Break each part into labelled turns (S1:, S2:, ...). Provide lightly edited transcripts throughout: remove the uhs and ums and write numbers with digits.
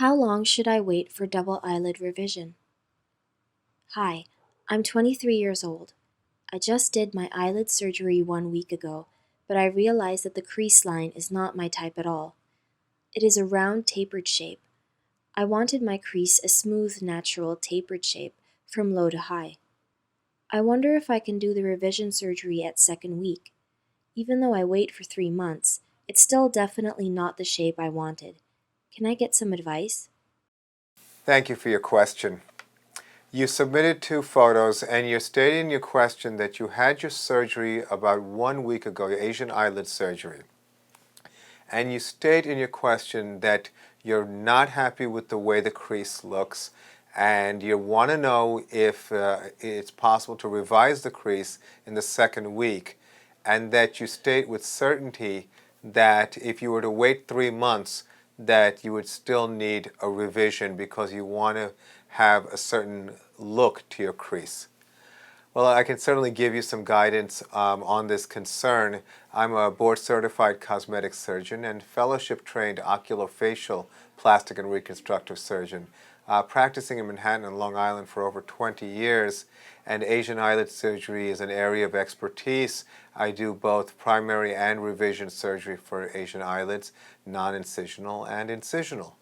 S1: How long should I wait for double eyelid revision? Hi, I'm 23 years old. I just did my eyelid surgery 1 week ago, but I realized that the crease line is not my type at all. It is a round tapered shape. I wanted my crease a smooth, natural, tapered shape from low to high. I wonder if I can do the revision surgery at second week. Even though I wait for 3 months, it's still definitely not the shape I wanted. Can I get some advice?
S2: Thank you for your question. You submitted 2 photos and you stated in your question that you had your surgery about 1 week ago, your Asian eyelid surgery. And you state in your question that you're not happy with the way the crease looks and you want to know if it's possible to revise the crease in the second week, and that you state with certainty that if you were to wait 3 months that you would still need a revision because you want to have a certain look to your crease. Well, I can certainly give you some guidance on this concern. I'm a board-certified cosmetic surgeon and fellowship-trained oculofacial plastic and reconstructive surgeon, practicing in Manhattan and Long Island for over 20 years, and Asian eyelid surgery is an area of expertise. I do both primary and revision surgery for Asian eyelids, non-incisional and incisional.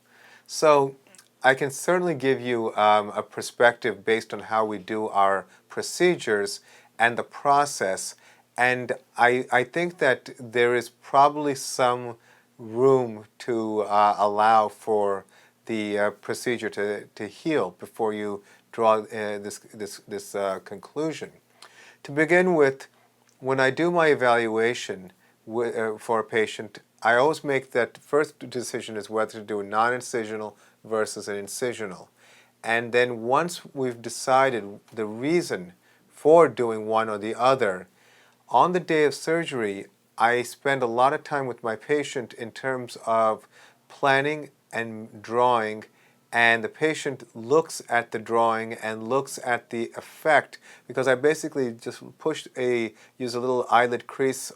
S2: So I can certainly give you a perspective based on how we do our procedures and the process. And I think that there is probably some room to allow for the procedure to heal before you draw this conclusion. To begin with, when I do my evaluation for a patient, I always make that first decision is whether to do a non-incisional versus an incisional. And then once we've decided the reason for doing one or the other, on the day of surgery, I spend a lot of time with my patient in terms of planning and drawing, and the patient looks at the drawing and looks at the effect, because I basically just use a little eyelid crease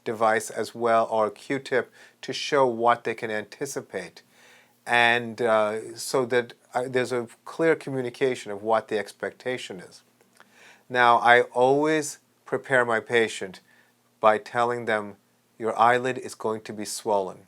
S2: device as well, or a Q-tip, to show what they can anticipate. And so that there's a clear communication of what the expectation is. Now, I always prepare my patient by telling them your eyelid is going to be swollen.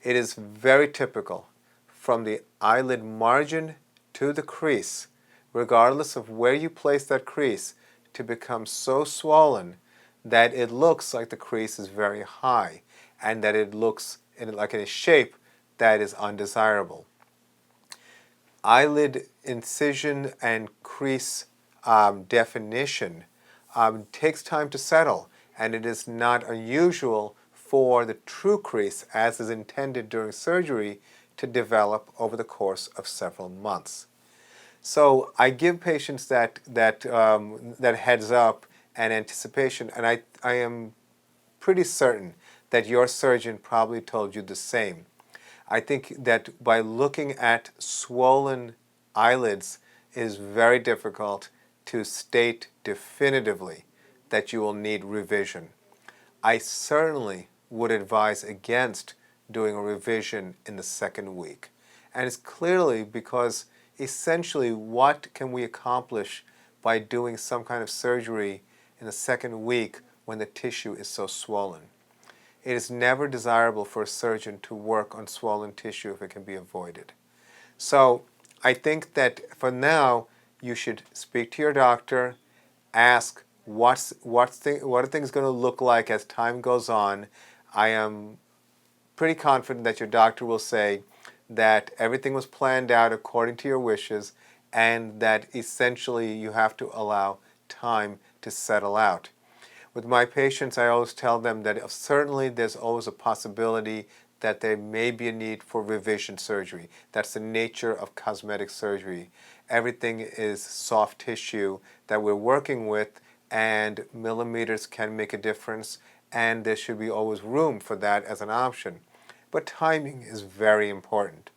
S2: It is very typical from the eyelid margin to the crease, regardless of where you place that crease, to become so swollen that it looks like the crease is very high and that it looks like in a shape that is undesirable. Eyelid incision and crease definition takes time to settle, and it is not unusual for the true crease, as is intended during surgery, to develop over the course of several months. So I give patients that heads up and anticipation, and I am pretty certain that your surgeon probably told you the same. I think that by looking at swollen eyelids, it is very difficult to state definitively that you will need revision. I certainly would advise against doing a revision in the second week. And it's clearly because essentially what can we accomplish by doing some kind of surgery in the second week when the tissue is so swollen? It is never desirable for a surgeon to work on swollen tissue if it can be avoided. So I think that for now you should speak to your doctor, ask what are things going to look like as time goes on. I am pretty confident that your doctor will say that everything was planned out according to your wishes and that essentially you have to allow time to settle out. With my patients, I always tell them that certainly there's always a possibility that there may be a need for revision surgery. That's the nature of cosmetic surgery. Everything is soft tissue that we're working with, and millimeters can make a difference, and there should be always room for that as an option. But timing is very important.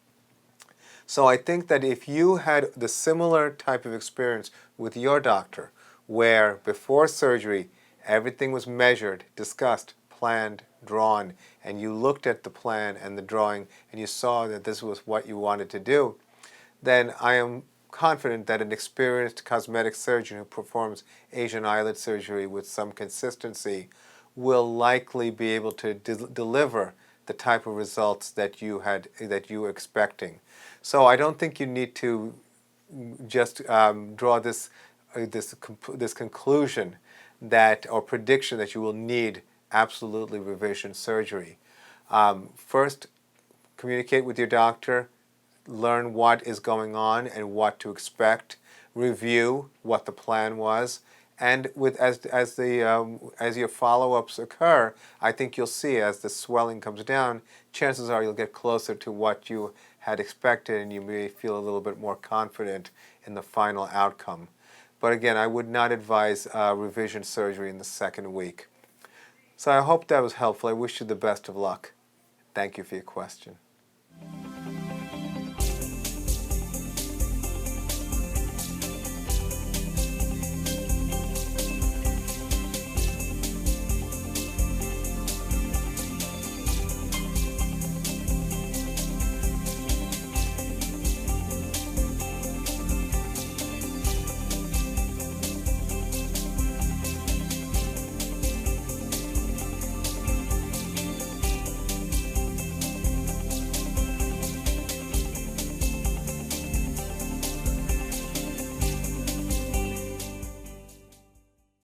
S2: So I think that if you had the similar type of experience with your doctor, where before surgery everything was measured, discussed, planned, drawn, and you looked at the plan and the drawing and you saw that this was what you wanted to do, then I am confident that an experienced cosmetic surgeon who performs Asian eyelid surgery with some consistency will likely be able to deliver the type of results that you were expecting. So I don't think you need to just draw this conclusion that or prediction that you will need absolutely revision surgery. First, communicate with your doctor, learn what is going on and what to expect, review what the plan was, and as your follow-ups occur, I think you'll see as the swelling comes down, chances are you'll get closer to what you had expected and you may feel a little bit more confident in the final outcome. But again, I would not advise revision surgery in the second week. So I hope that was helpful. I wish you the best of luck. Thank you for your question.